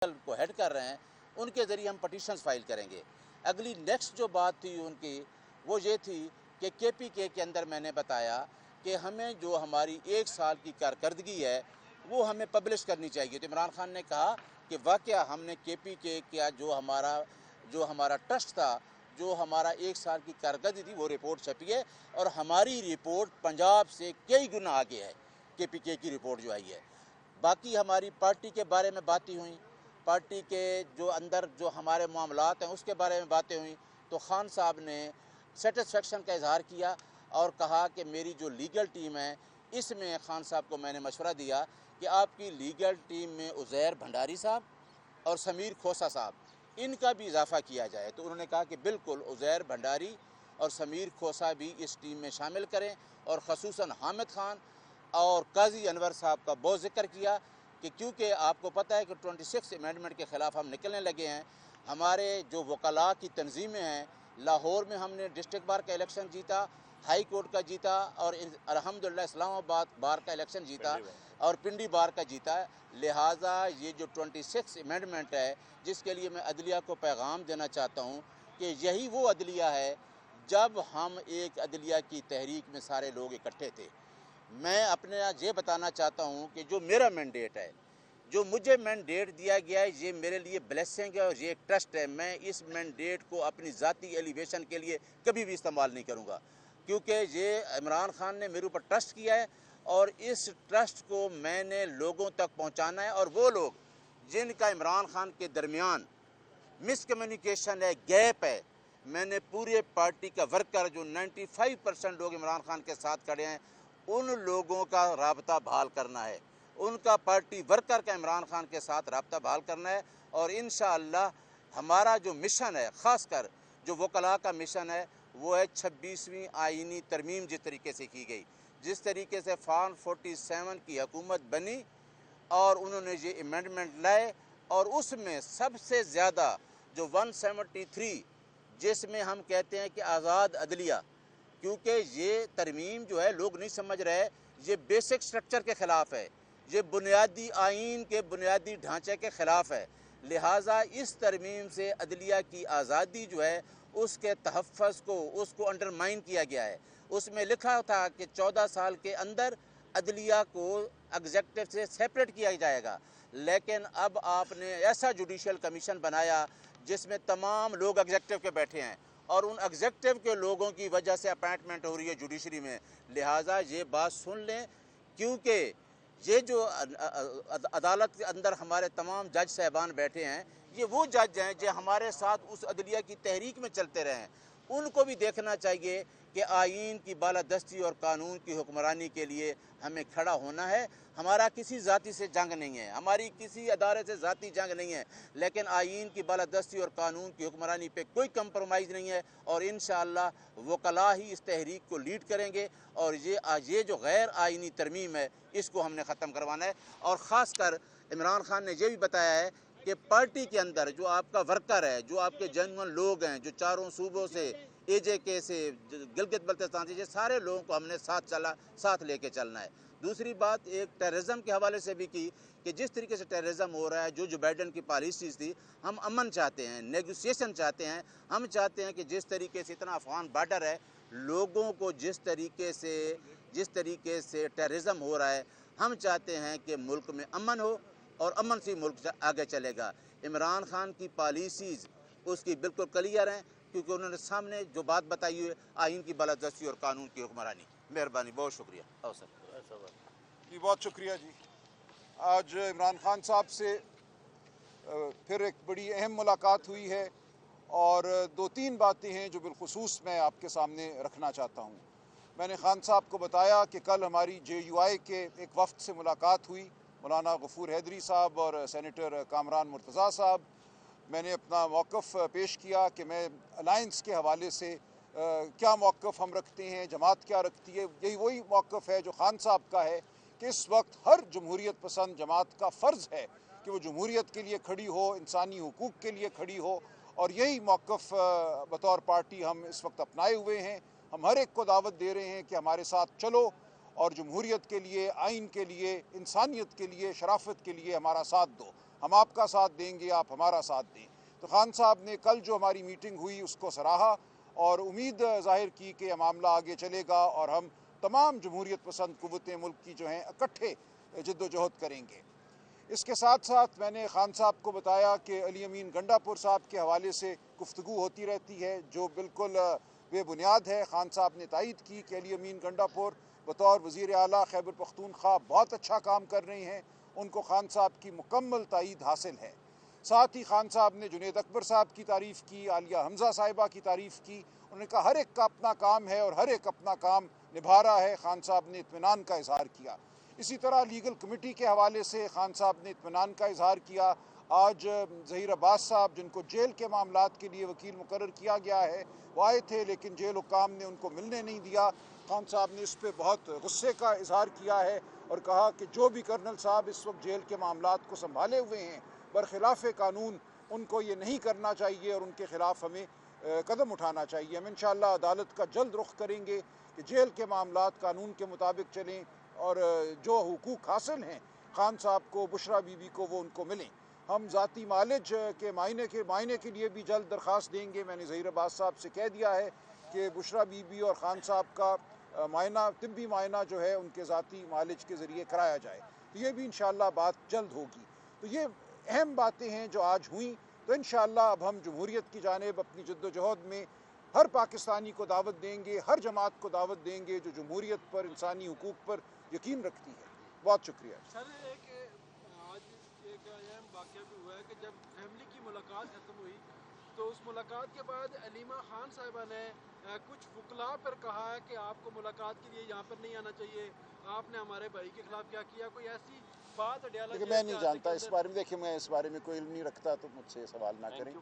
کو हेड कर रहे हैं, उनके ज़रिए हम पटिशन्स फाइल करेंगे। अगली नेक्स्ट जो बात थी उनकी वो ये थी कि KPK के अंदर मैंने बताया कि हमें जो हमारी 1 साल की कारकर्दगी है वो हमें पब्लिश करनी चाहिए। तो इमरान खान ने कहा कि वाकया हमने KPK का जो हमारा ट्रस्ट था, जो हमारा 1 साल की कारकर्दगी थी, वो रिपोर्ट छपी है और हमारी रिपोर्ट पंजाब से कई गुना आगे है KPK की रिपोर्ट जो आई है। बाकी हमारी पार्टी के बारे में बातें हुई, पार्टी के जो अंदर जो हमारे मामलात हैं उसके बारे में बातें हुई, तो खान साहब ने सेटिस्फेक्शन का इजहार किया और कहा कि मेरी जो लीगल टीम है इसमें खान साहब को मैंने मशवरा दिया कि आपकी लीगल टीम में उज़ैर भंडारी साहब और समीर खोसा साहब इनका भी इजाफ़ा किया जाए। तो उन्होंने कहा कि बिल्कुल उज़ैर भंडारी और समीर खोसा भी इस टीम में शामिल करें और ख़ुसूसन हामिद खान और काजी अनवर साहब का बहुत जिक्र किया कि क्योंकि आपको पता है कि 26 अमेंडमेंट के ख़िलाफ़ हम निकलने लगे हैं। हमारे जो वकला की तंजीमें हैं, लाहौर में हमने डिस्ट्रिक्ट बार का इलेक्शन जीता, हाई कोर्ट का जीता और अल्हम्दुलिल्लाह इस्लामाबाद बार का इलेक्शन जीता और पिंडी बार का जीता। लिहाजा ये जो 26 अमेंडमेंट है जिसके लिए मैं अदलिया को पैगाम देना चाहता हूँ कि यही वो अदलिया है जब हम एक अदलिया की तहरीक में सारे लोग इकट्ठे थे। मैं अपने आज ये बताना चाहता हूँ कि जो मेरा मैंडेट है, जो मुझे मैंडेट दिया गया है, ये मेरे लिए ब्लेसिंग है और ये एक ट्रस्ट है। मैं इस मैंडेट को अपनी ज़ाती एलिवेशन के लिए कभी भी इस्तेमाल नहीं करूँगा, क्योंकि ये इमरान खान ने मेरे ऊपर ट्रस्ट किया है और इस ट्रस्ट को मैंने लोगों तक पहुँचाना है। और वो लोग जिनका इमरान खान के दरमियान मिसकम्युनिकेशन है, गैप है, मैंने पूरे पार्टी का वर्कर जो 95% लोग इमरान खान के साथ खड़े हैं उन लोगों का राब्ता बहाल करना है, उनका पार्टी वर्कर का इमरान खान के साथ राब्ता बहाल करना है। और इंशाअल्लाह हमारा जो मिशन है, ख़ासकर जो वकला का मिशन है, वो है 26वीं आइनी तरमीम जिस तरीके से की गई, जिस तरीके से फॉर्म 47 की हुकूमत बनी और उन्होंने ये अमेंडमेंट लाए और उसमें सबसे ज़्यादा जो 173 जिसमें हम कहते हैं कि आज़ाद अदलिया, क्योंकि ये तरमीम जो है लोग नहीं समझ रहे, ये बेसिक स्ट्रक्चर के ख़िलाफ़ है, ये बुनियादी आइन के बुनियादी ढांचे के ख़िलाफ़ है। लिहाजा इस तरमीम से अदलिया की आज़ादी जो है उसके तहफ़्फ़ुज़ को उसको अंडरमाइन किया गया है। उसमें लिखा था कि 14 साल के अंदर अदलिया को एग्जेक्टिव से सेपरेट किया जाएगा, लेकिन अब आपने ऐसा जुडिशल कमीशन बनाया जिसमें तमाम लोग एग्जेक्टिव के बैठे हैं और उन एग्जेक्टिव के लोगों की वजह से अपॉइंटमेंट हो रही है जुडिशरी में। लिहाजा ये बात सुन लें, क्योंकि ये जो अदालत के अंदर हमारे तमाम जज साहबान बैठे हैं, ये वो जज हैं जो हमारे साथ उस अदलिया की तहरीक में चलते रहे हैं। उनको भी देखना चाहिए कि आइन की बालादस्ती और कानून की हुक्मरानी के लिए हमें खड़ा होना है। हमारा किसी ज़ाती से जंग नहीं है, हमारी किसी अदारे से ज़ाती जंग नहीं है, लेकिन आइन की बालादस्ती और कानून की हुक्मरानी पे कोई कंप्रोमाइज़ नहीं है और इंशाअल्लाह वकला ही इस तहरीक को लीड करेंगे और ये जो गैर आइनी तरमीम है इसको हमने ख़त्म करवाना है। और ख़ास कर इमरान खान ने यह भी बताया है कि पार्टी के अंदर जो आपका वर्कर है, जो आपके जेन्युइन लोग हैं, जो चारों सूबों से, AJK से, गिलगित बल्तिस्तान से, ये सारे लोगों को हमने साथ लेके चलना है। दूसरी बात एक टेररिज्म के हवाले से भी की कि जिस तरीके से टेररिज्म हो रहा है, जो बाइडन की पॉलिसीज़ थी, हम अमन चाहते हैं, नेगोशिएशन चाहते हैं। हम चाहते हैं कि जिस तरीके से इतना अफगान बॉर्डर है, लोगों को जिस तरीके से टेररिज्म हो रहा है, हम चाहते हैं कि मुल्क में अमन हो और अमन से मुल्क आगे चलेगा। इमरान खान की पॉलिसीज़ उसकी बिल्कुल क्लियर हैं, क्योंकि उन्होंने सामने जो बात बताई है आइन की बालादस्ती और कानून की हुक्मरानी। मेहरबानी, बहुत शुक्रिया। अवसर जी, बहुत शुक्रिया जी। आज इमरान खान साहब से फिर एक बड़ी अहम मुलाकात हुई है और 2-3 बातें हैं जो बिलखुसूस मैं आपके सामने रखना चाहता हूँ। मैंने खान साहब को बताया कि कल हमारी JUI के एक वफ़द से मुलाकात हुई, मौलाना गफूर हैदरी साहब और सेनेटर कामरान मुर्तज़ा साहब। मैंने अपना मौक़िफ़ पेश किया कि मैं अलायंस के हवाले से क्या मौक़िफ़ हम रखते हैं, जमात क्या रखती है। यही वही मौक़िफ़ है जो खान साहब का है कि इस वक्त हर जमहूरियत पसंद जमात का फ़र्ज़ है कि वो जमहूरियत के लिए खड़ी हो, इंसानी हुकूक़ के लिए खड़ी हो, और यही मौक़िफ़ बतौर पार्टी हम इस वक्त अपनाए हुए हैं। हम हर एक को दावत दे रहे हैं कि हमारे साथ चलो और जमहूरियत के लिए, आइन के लिए, इंसानियत के लिए, शराफत के लिए हमारा साथ दो। ہم آپ کا ساتھ دیں گے، آپ ہمارا ساتھ دیں۔ تو خان صاحب نے کل جو ہماری میٹنگ ہوئی اس کو سراہا اور امید ظاہر کی کہ یہ معاملہ آگے چلے گا اور ہم تمام جمہوریت پسند قوتیں ملک کی جو ہیں اکٹھے جد و جہد کریں گے۔ اس کے ساتھ ساتھ میں نے خان صاحب کو بتایا کہ علی امین گنڈا پور صاحب کے حوالے سے گفتگو ہوتی رہتی ہے جو بالکل بے بنیاد ہے۔ خان صاحب نے تائید کی کہ علی امین گنڈا پور بطور وزیر اعلیٰ خیبر پختونخوا بہت اچھا کام کر رہے ہیں، ان کو خان صاحب کی مکمل تائید حاصل ہے۔ ساتھ ہی خان صاحب نے جنید اکبر صاحب کی تعریف کی، عالیہ حمزہ صاحبہ کی تعریف کی۔ انہوں نے کہا ہر ایک کا اپنا کام ہے اور ہر ایک اپنا کام نبھا رہا ہے۔ خان صاحب نے اطمینان کا اظہار کیا۔ اسی طرح لیگل کمیٹی کے حوالے سے خان صاحب نے اطمینان کا اظہار کیا۔ آج ظہیر عباس صاحب جن کو جیل کے معاملات کے لیے وکیل مقرر کیا گیا ہے وہ آئے تھے لیکن جیل حکام نے ان کو ملنے نہیں دیا۔ خان صاحب نے اس پہ بہت غصے کا اظہار کیا ہے اور کہا کہ جو بھی کرنل صاحب اس وقت جیل کے معاملات کو سنبھالے ہوئے ہیں برخلاف قانون، ان کو یہ نہیں کرنا چاہیے اور ان کے خلاف ہمیں قدم اٹھانا چاہیے۔ ہم انشاءاللہ عدالت کا جلد رخ کریں گے کہ جیل کے معاملات قانون کے مطابق چلیں اور جو حقوق حاصل ہیں خان صاحب کو، بشرا بی بی کو، وہ ان کو ملیں۔ ہم ذاتی معالج کے معائنے کے لیے بھی جلد درخواست دیں گے۔ میں نے ظہیر عباس صاحب سے کہہ دیا ہے کہ بشرا بی بی اور خان صاحب کا معائنہ، طبی معائنہ جو ہے ان کے ذاتی معالج کے ذریعے کرایا جائے، تو یہ بھی انشاءاللہ بات جلد ہوگی۔ تو یہ اہم باتیں ہیں جو آج ہوئیں، تو انشاءاللہ اب ہم جمہوریت کی جانب اپنی جد و جہد میں ہر پاکستانی کو دعوت دیں گے، ہر جماعت کو دعوت دیں گے جو جمہوریت پر، انسانی حقوق پر یقین رکھتی ہے۔ بہت شکریہ۔ سر آج ایک اہم واقعہ بھی ہوا ہے کہ جب فیملی کی ملاقات ختم ہوئی تو اس ملاقات کے بعد علیمہ خان صاحبہ نے کچھ وکلاء پر کہا ہے کہ آپ کو ملاقات کے لیے یہاں پر نہیں آنا چاہیے، آپ نے ہمارے بھائی کے خلاف کیا کیا، کوئی ایسی بات اڈیالہ لیکن میں نہیں جانتا اس بارے میں، دیکھیں میں اس بارے میں کوئی علم نہیں رکھتا تو مجھ سے سوال نہ کریں۔